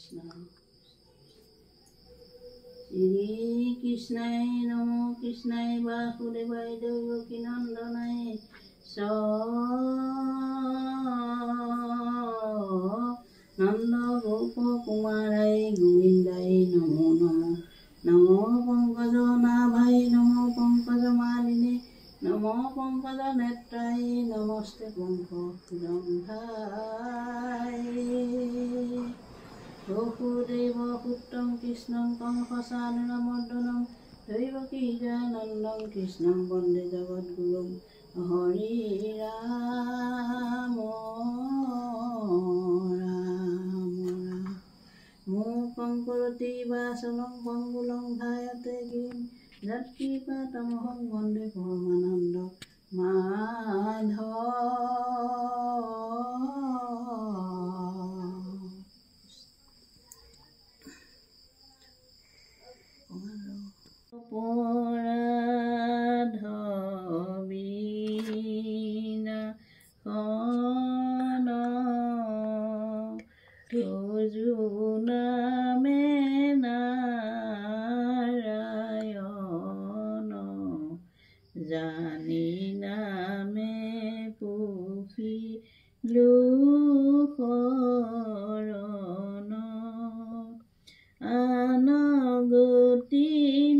Shri Krishnai Namo Krishnai Vasudevai Devaki Nandanai Nanda Gopa Kumarai Govindai Namo Namo Namo Pankaja Nabhai Namo Pankaja Maline Namo Pankaja Netrai Namaste Panka Gandhai Vasudeva Putram Krishnam Kamsasanam Mardhanam Devaki Janandam Krishnam Vande Jagadgurum Hari Rama Mukhaṁ karoti vasalam pangulam dhayate gim Jatkipatamaham vande Paramananda Madhava Poradhavina Kana Tujuna Menarayana Jani Name Pufi Lukorana Anagati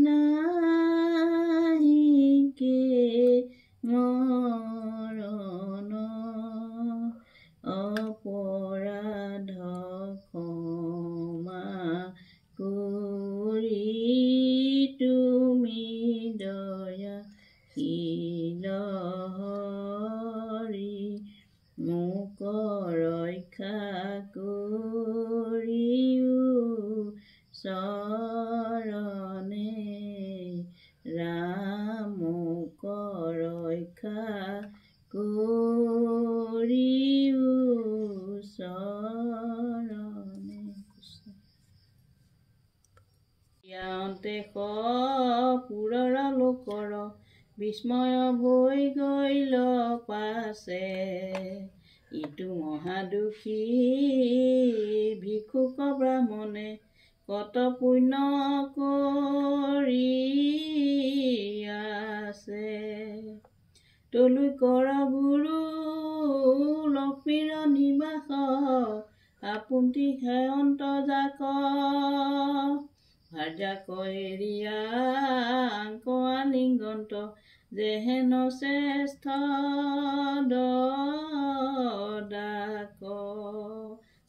nahi ke marana aparadha khama kori tumi daya shila hari mukha raikha koriu sarane Ramukha raikha koriu sarane Yante purara lokara Bismaya boi goilo pase Itu mahadukhi bhikkhuk brahmane Kata punya kori ase Tolu kora guru Lakshmira nibasa Apunti hai antajaka Bharja koiriya Anko alinganto Jeheno sestha dodako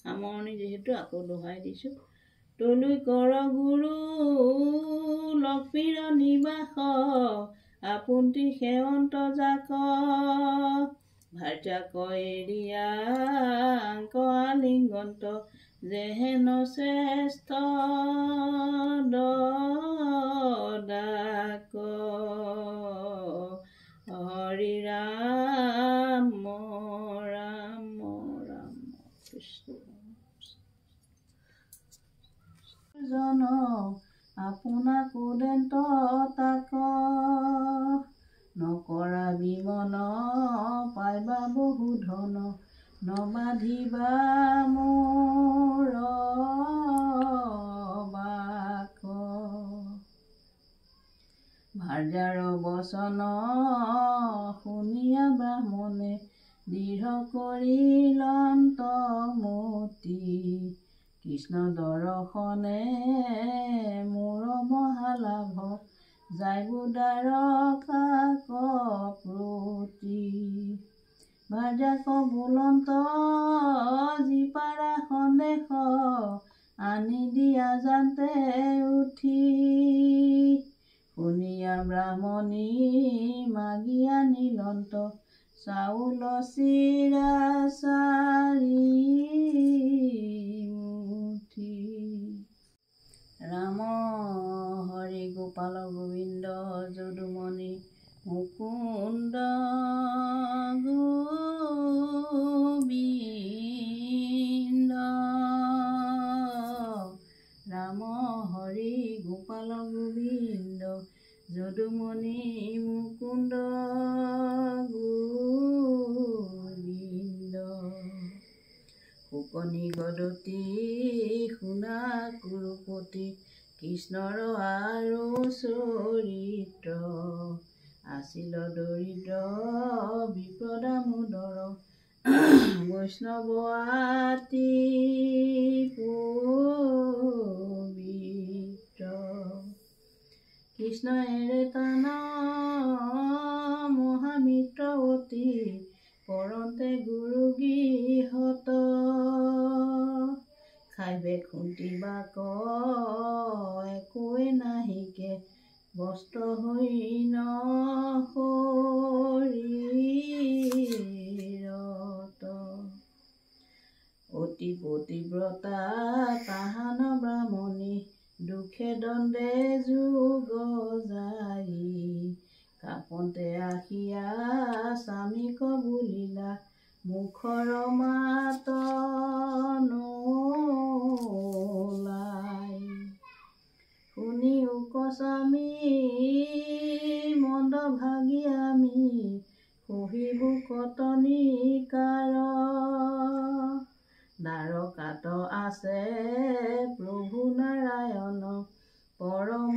Amoni jehetu ako dohai disu Tolu kora guru Lakshmira nibasa Apunti heonto jaka Bharja koiriya Anko alinganto Jeheno sestha dodako Hari Rama Rama Rama Krishna Jana apuna kudento taka nokora bimana paiba bohu dhana nabadhiba mora bako bharjaro bosana শুনিয়া ব্রাহ্মণে দৃঢ় কৰিলন্ত মতি কৃষ্ণ দৰ্শনে মোৰ মহালাভ যায় বুদাৰকা কপ্ৰতি ভাৰ্যাক বুলন্ত জীপাৰা সন্দেহ আনি দিয়া জানতে উঠি শুনিয়া ব্ৰাহ্মণী মাগিয়া নীলন্ত চাউল চিৰা চাৰি মুঠি ৰাম হৰি গোপাল গোবিন্দ যদুমণি মুকুন্দ গোবিন্দ ৰাম হৰি গোপাল গোবিন্দ যদুমণি মুকুন্দ গোবিন্দ ফুকনি গদতি শুনা কুৰুপতি কৃষ্ণৰ আৰু চৰিত্ৰ আছিল দৰিদ্ৰ বিপদামোদৰ বৈষ্ণৱ আতি পবিত্ৰ কৃষ্ণ এৰে তান মহামিত্ৰৱতী পৰন্তে গুৰু গৃহত খাইবে খুন্তি বাক একোৱে নাহিকে বস্ত্ৰ হীন শৰীৰত অতি পতিব্ৰতা তাহান ব্ৰাহ্মণী দুখে দণ্ডে যোগ যাই কাপন্তে আহিয়া স্বামীক বুলিলা মুখৰ মাত নোলাই শুনি উক স্বামী মন্দ ভাগি আমি সহিবু কতনি কাৰ দ্বাৰকাত আছে প্ৰভু নাৰায়ণ পৰম